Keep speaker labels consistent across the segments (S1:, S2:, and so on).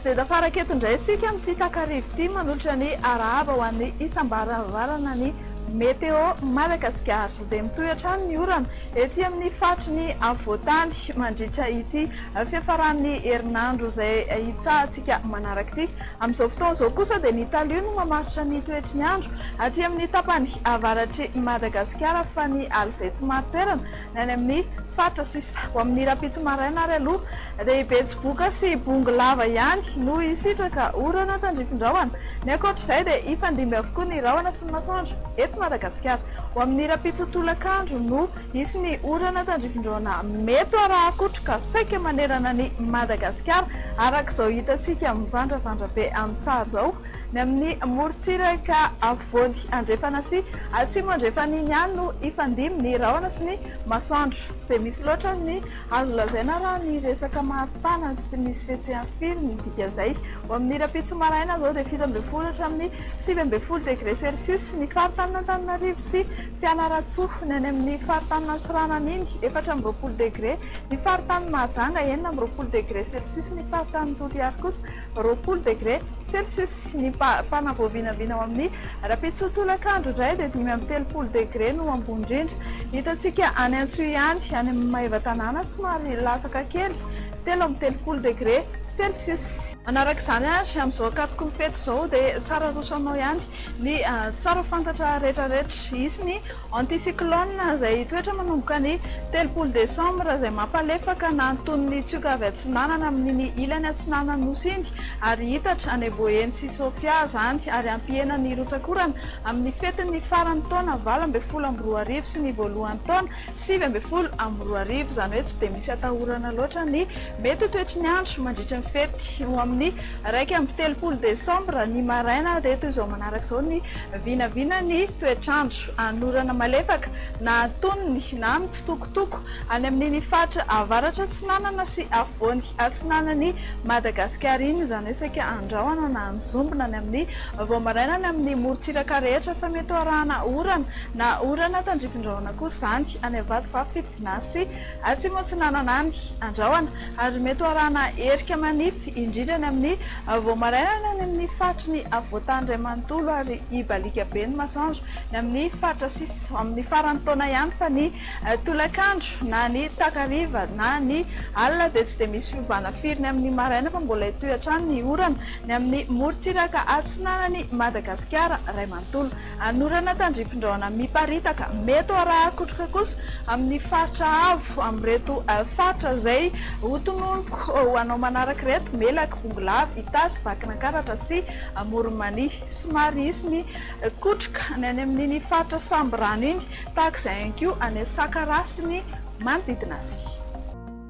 S1: dia tafara keto indray isika amin'ity takarivo ity manolotra ny arahaba ho an'ny isam-baravarana ny Météo Madagascar dia mitohatra ny orana ety amin'ny fatry ny avoatany mandritra ity fiafaran'ny herinandro izay hitsahantsika manaraka ity. Amin'izao fotoana izao kosa dia ny talio no mamaritra ny toetry ny andro aty amin'ny tapany avaratry Madagascar fa ny ala izay tsy maro toerana any amin'ny fatra sisa ho amin'ny rapitso maraina ary aloha dia betsiboka sy bongo lava ihany no hisitraka orana tandrifin-drahona. Ny ankoatr'izay dia hifandimby avokoa ny rahona sy ny masoandro eto Madagascar. Ho amin'ny rapitso tolakandro no hisy ny orana tandrifin-drahona mety raha akotroka saika manerana ny Madagascar arak'izao hitantsika mivandravandra be amin'ny sary izao. Ny amin'ny morontsiraka afovoany andrefana sy atsimo andrefan'iny ihany no hifandimby ny rahona sy ny masoandro. Tsy dia misy loatra ny azo lazaina raha ny resaka maripana tsy misy fihetsehany firy ny dikan'izay. Ho amin'ny rapitso maraina izao dia 17 hatramin'ny 19 degré celsius ny faritany Antananarivo sy Fianarantsoa. Ny any amin'ny faritany Antsiranana iny 14 degré, ny faritany Mahajanga 19 degré celsius, ny faritany Toliara kosa 20 degré celsius. Ny mpanavoavinavina ao amin'ny rapitso tolakandro indray dia 5 degré no ambony indrindra. Hitantsika any Antsoa ihany any amin'ny Maivatanana somary latsaka kely 13 degré celsius. Manarak'izany ary amin'izao akatoko ny fety izao dia tsara rosanao ihany ny tsara fantatra rehetrarehetra. Hisy ny anticyclone izay toetra manomboka ny 3 Desambra izay mampalefaka na anton'ny tsioka avy atsinanana amin'ny ilany atsinanana nosy iny ary hitatra any Boeny sy Sofia zany ary ampihena ny rotsakorana amin'ny fetin'ny farany taona 20 sy ny voalohany taona 20 zany hoe tsy dia misy atahorana loatra ny mety toetry ny andro mandritra ny fety. Ho amin'ny 1 Desambra ny maraina dia toy izao manarak'izao ny vinavina ny toetrandro anorana malefaka na antonony na mitsitokotoko any amin'iny fatra avaratra atsinanana sy afovoany atsinanany Madagascar iny zany resaka andrahoana na anzombona ny amin'ny voamaraina ny amin'ny morontsiraka rehetra fa mety arahana orana na orana tandrifin-drahona kosa zany any avadivavy fitina sy atsimo atsinanana any andrahoana ary mety arahana herika manify indrindra ny amin'ny voamaraina ny amin'ny fatry ny avoatany ray manontolo ary ibalika be ny masoandro ny amin'ny fatra sisa amin'ny farany taona ihany fa ny tolakandro na ny takariva na ny alina dia tsy dia misy fiovana firy ny amin'ny maraina fa mbola hitohatra ny orana ny amin'ny morontsiraka atsinanany Madagascar ray manontolo. Anorana tandrifin-drahona miparitaka mety raha akotroka kosa amin'ny fatra avo amin'ireto fatra izay hotononoko ho anao manaraka reto melaka bongolava itasy vakinankaratra sy moromani somary hisy ny kotroka ny any amin'iny fatra samborano iny tahaka izay ihany koa any Sakarasy ny manodidina azy.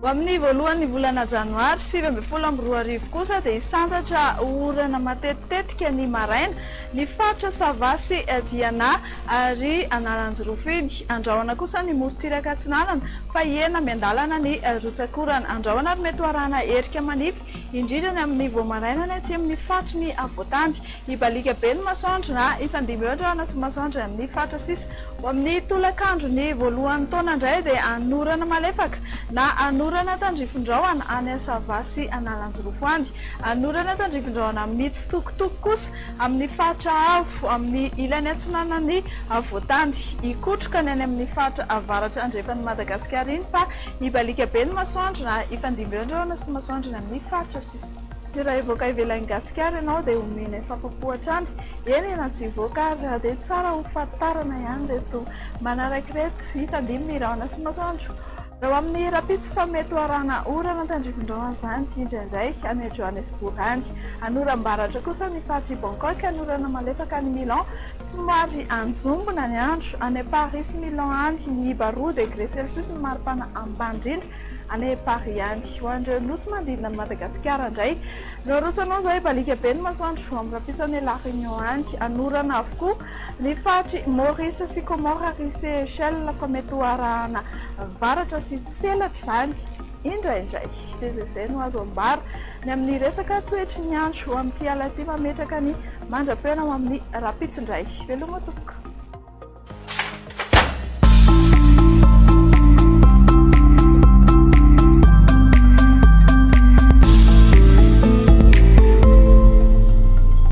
S1: Ho amin'ny voalohan'ny volana janoary 20 kosa dia hisantatra orana matetitetika ny maraina ny fatra Sabotsy Diana ary Analanjirofo iny. Andrahoana kosa ny morontsiraka atsinanana fa hiena miandalana ny rotsakorana andrahoana ary mety arahana herika manify indrindra ny amin'ny voamaraina ny aty amin'ny fatry ny avoatany ibalika be ny masoandro na hifandimby eo andrahoana sy masoandro amin'ny fatra sisa. Ho amin'ny tolakandro ny voalohan'ny taona indray dia anorana malefaka na anorana tandrifin-drahona any Sabotsy Analanjirofo any. Anorana tandrifin-drahona mitsitokotoko kosa amin'ny fatra avo amin'ny ilany atsinanany avoatany hikotroka ny any amin'ny fatra avaratra andrefan'ny Madagascar iny fa ibalika be ny masoandro na hifandimby eo andrahoana sy masoandro ny amin'ny fatra sisa. Raha ivoaka ivelan'ny Gasikara ianao dia omena fahafapohatra any eny na tsy ivoaka ary dia tsara ho fahatarana ihany reto manaraka reto hifandimby ny rahona sy masoandro. Raha amin'ny rapitso fa mety arahana orana tandrifin-drahona zany indraindray any Johannesburg any. Anoram-baratra kosa ny fatry Bangkok, anorana malefaka ny Milan somary anjombona ny andro any Paris sy Milan any ny 20 degré celsius ny maripana ambany indrindra any Paris any. Ho an'ireo nosy manodidina ny Madagasikara indray no rosanao izao ibalika be ny masoandro amin'ny rapitso any La Réunion any. Anorana avokoa ny fatry Maurice sy Comore ary Seychelles fa mety arahana varatra sy tselatra zany indraindray. Dia izay no azo ambara ny amin'ny resaka toetry ny andro amin'ity ala ity mametraka ny mandra-pena ao amin'ny rapitso indray. Veloma tompoko.